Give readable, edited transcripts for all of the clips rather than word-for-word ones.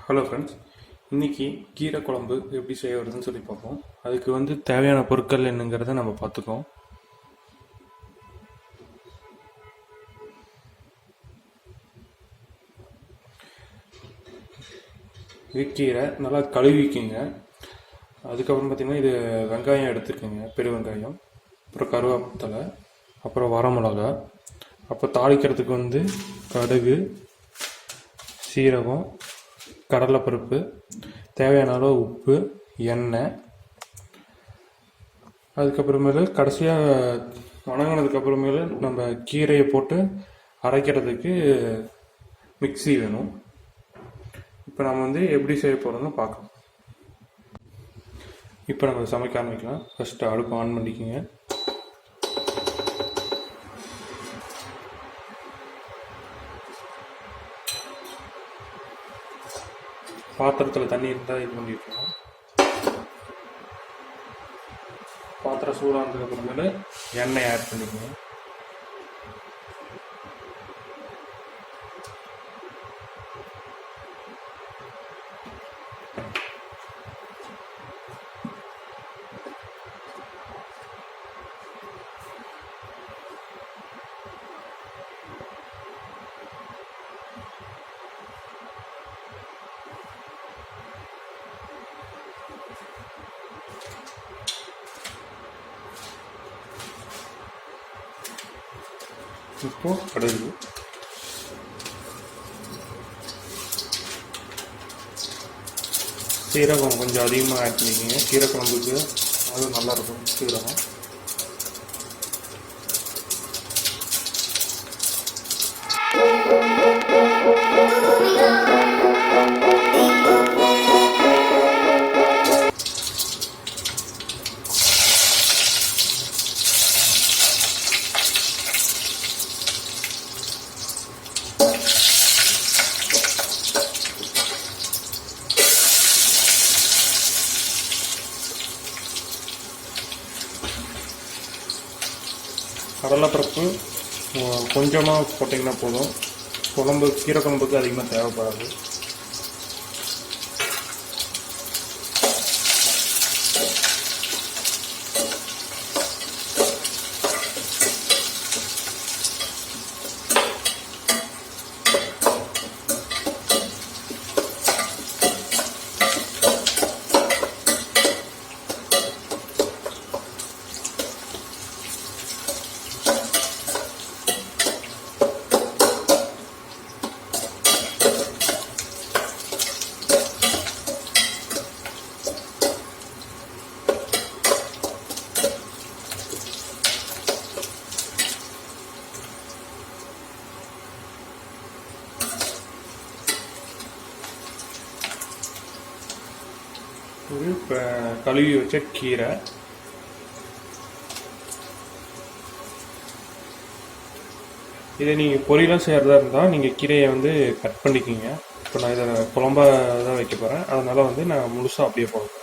Hello friends, இன்றைக்கி கீரை குழம்பு எப்படி செய்யறதுன்னு சொல்லி பார்ப்போம். அதுக்கு தேவையான பொருட்கள் என்னங்கிறத நம்ம பார்த்துக்கோம். இது கீரை நல்லா கழுவிக்குங்க. அதுக்கப்புறம் பார்த்திங்கன்னா இது வெங்காயம் எடுத்துக்கோங்க, பெரு வெங்காயம், அப்புறம் கருவேப்பிலை, அப்புறம் வரமிளகா, அப்புறம் தாளிக்கிறதுக்கு கடுகு, சீரகம், கடலைப்பருப்பு, தேவையான அளவு உப்பு, எண்ணெய். அதுக்கப்புறமேலு கடைசியாக வணங்கினதுக்கப்புறமேலு நம்ம கீரையை போட்டு அரைக்கிறதுக்கு மிக்ஸி வேணும். இப்போ நம்ம எப்படி செய்ய போகிறோம்னு பார்க்கலாம். இப்போ நம்ம சமைக்க ஆரம்பிக்கலாம். ஃபஸ்ட்டு அடுப்பு ஆன் பண்ணிக்கோங்க. பாத்திரத்தில் தண்ணி இருந்தால் இது பண்ணிக்கலாம். பாத்திரம் சூடானதுக்கு அப்புறமேலு எண்ணெய் ஆட் பண்ணிக்கோங்க. இப்போ கடுகு, சீரகம் கொஞ்சம் அதிகமாக ஆட் பண்ணிக்கோங்க. கீரை குழம்புக்கு அது நல்லாயிருக்கும் சீரகம். கடலைப்பருப்பு கொஞ்சமாக போட்டிங்கன்னா போதும். கீரை குழம்புக்கு அதிகமாக தேவைப்படாது. இப்போ கழுவி வச்ச கீரை, இதை நீங்கள் பொரியலாக செய்கிறதா இருந்தால் நீங்கள் கீரையை கட் பண்ணிக்கிங்க. இப்போ நான் இதை குழம்பா தான் வைக்க போகிறேன், அதனால் நான் முழுசாக அப்படியே போட போகிறேன்.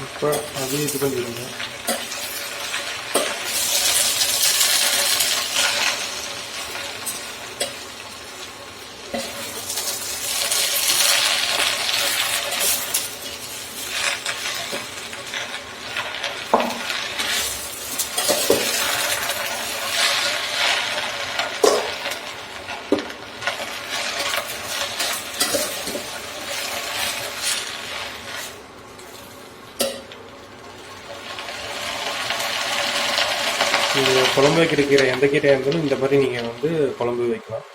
இப்போ அதையும் இது பண்ணிடுங்க. நீங்கள் குழம்பு வைக்கிற கீரை எந்த கீரையாக இருந்தாலும் இந்த மாதிரி நீங்கள் வந்து குழம்பு வைக்கலாம்.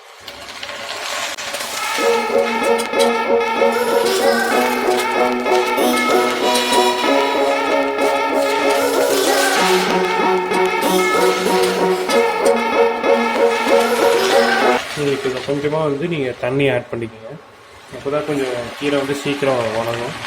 உங்களுக்கு இதை கொஞ்சமாக வந்து நீங்கள் தண்ணி ஆட் பண்ணிக்கோங்க. அப்போ தான் கொஞ்சம் கீரை வந்து சீக்கிரம் வணங்கும்.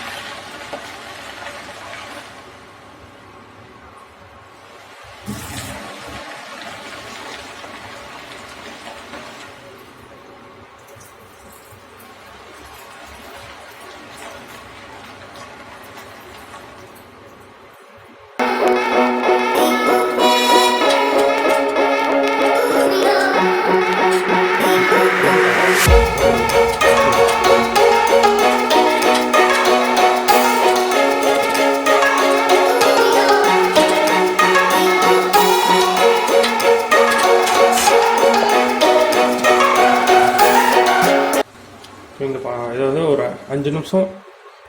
இதை வந்து ஒரு 5 நிமிஷம்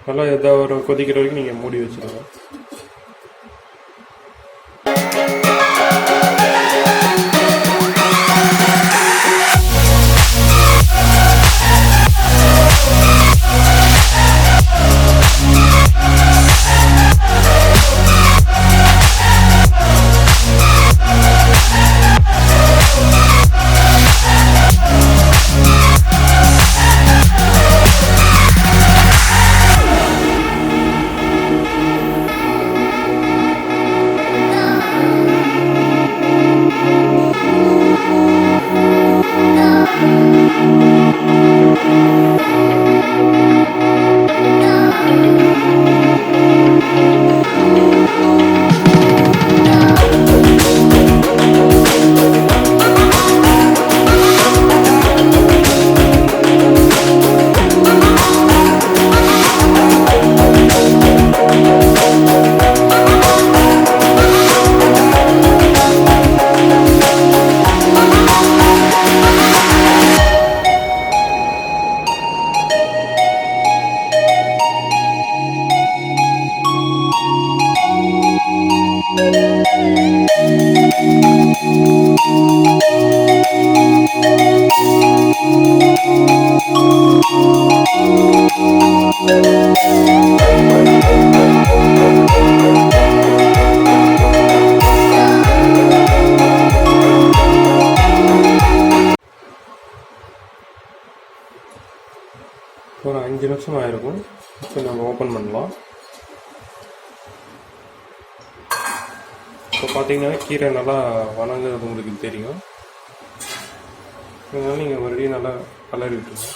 நல்லா எதாவது ஒரு கொதிக்கிற வரைக்கும் நீங்கள் மூடி வச்சுருங்க. ஒரு 5 நிமிஷம் ஆயிருக்கும். இப்போ நம்ம ஓப்பன் பண்ணலாம். இப்போ பார்த்தீங்கன்னா கீரை நல்லா வணங்குறது உங்களுக்கு தெரியும். அதனால நீங்கள் மறுபடியும் நல்லா கலரி விட்டுருங்க.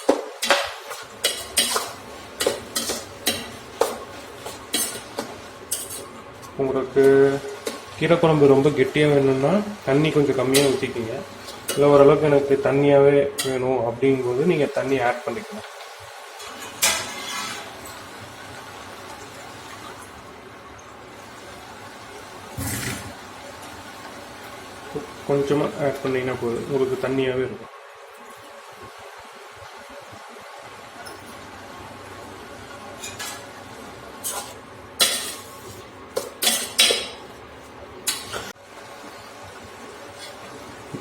உங்களுக்கு கீரை குழம்பு ரொம்ப கெட்டியாக வேணும்னா தண்ணி கொஞ்சம் கம்மியாக ஊற்றிக்கிங்க. இல்லை ஓரளவுக்கு எனக்கு தண்ணியாகவே வேணும் அப்படிங்கும்போது நீங்கள் தண்ணி ஆட் பண்ணிக்கலாம். கொஞ்சமாக ஆட் பண்ணிங்கன்னா போதும், உங்களுக்கு தண்ணியாகவே இருக்கும்.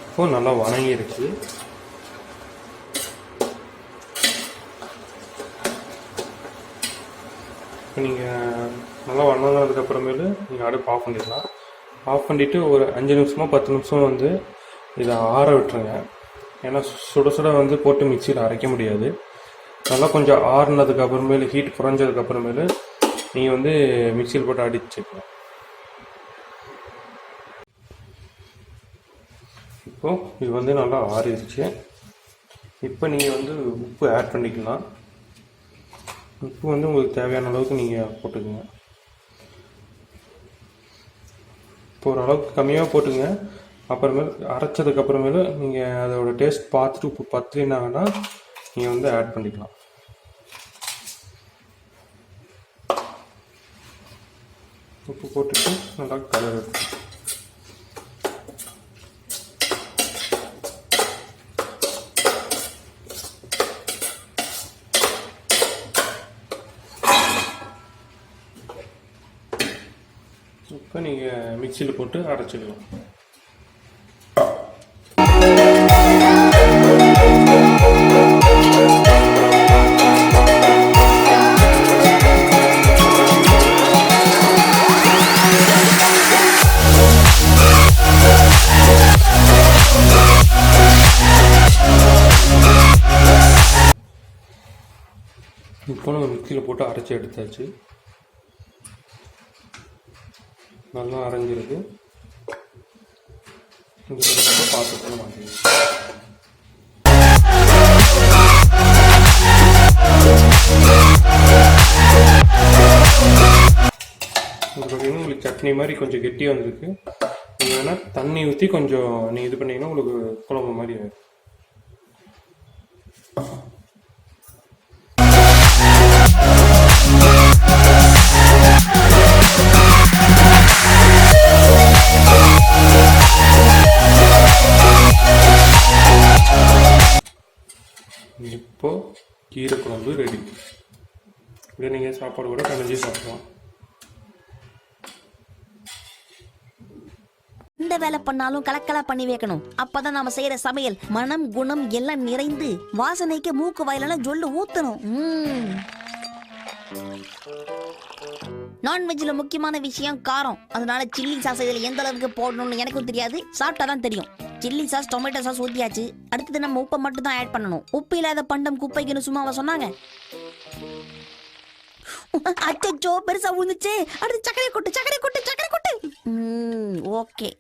இப்போ நல்லா வணங்கிருச்சு. இப்போ நீங்கள் நல்லா வணங்கினதுக்கப்புறமேலு நீங்கள் அடுப்பு ஆஃப் பண்ணிடலாம். ஆஃப் பண்ணிவிட்டு ஒரு 5 நிமிஷமோ 10 நிமிஷம் வந்து இதை ஆற விட்டுருங்க. ஏன்னா சுட சுட வந்து போட்டு மிக்சியில் அரைக்க முடியாது. நல்லா கொஞ்சம் ஆறுனதுக்கு அப்புறமேலு ஹீட் குறைஞ்சதுக்கப்புறமேலு நீங்கள் வந்து மிக்சியில் போட்டு அடிச்சுக்கலாம். இப்போது இது வந்து நல்லா ஆறிடுச்சு. இப்போ நீங்கள் வந்து உப்பு ஆட் பண்ணிக்கலாம். உப்பு வந்து உங்களுக்கு தேவையான அளவுக்கு நீங்கள் போட்டுக்கோங்க. இப்போ ஓரளவுக்கு கம்மியாக போட்டுங்க. அப்புறமேல் அரைச்சதுக்கப்புறமேலு நீங்கள் அதோட டேஸ்ட் பார்த்துட்டு உப்பு பத்தலைனாங்கன்னா நீங்கள் வந்து ஆட் பண்ணிக்கலாம். உப்பு போட்டுட்டு நல்லா கலர் இப்போ நீங்கள் மிக்சியில் போட்டு அரைச்சிக்கலாம். மொத்தமாக நம்ம மிக்சியில் போட்டு அரைச்சி எடுத்தாச்சு. நல்லா அரைஞ்சிருக்கு. இந்த பாத்திரத்தில் மாற்றிடுங்க. இது பார்த்தீங்கன்னா உங்களுக்கு சட்னி மாதிரி கொஞ்சம் கெட்டியாக வந்திருக்கு. நீங்கள் வேணால் தண்ணி ஊற்றி கொஞ்சம் நீங்கள் இது பண்ணிங்கன்னா உங்களுக்கு குழம்பு மாதிரி ஆகும். இப்போ கீரை குழம்பு ரெடி. இதை நீங்கள் சாப்பாடு கூட கலஞ்சி சாப்பிடலாம். எந்த வேலை பண்ணாலும் கலக்கலா பண்ணி வைக்கணும். அப்பதான் நாம செய்யற சமையல் மனம் குணம் எல்லாம் நிறைந்து வாசனைக்கு மூக்கு வாயிலெல்லாம் ஜொல்லு ஊத்தணும். நான்வெஜ்ல முக்கியமான விஷயம் காரம். அதனால சில்லி சாஸ் இதுல எந்த அளவுக்கு போடணும்னு எனக்கும் தெரியாது, சாப்பிட்டாதான் தெரியும். சில்லி சாஸ் டொமேட்டோ சாஸ் ஊத்தியாச்சு. அடுத்தது நம்ம உப்பை மட்டும் தான் ஆட் பண்ணணும். உப்பு இல்லாத பண்டம் குப்பைக்குன்னு சும்மாவா சொன்னாங்க? அச்சோ பெருசா விழுந்துச்சு. அடுத்து சக்கரை கொட்டு. ஓகே.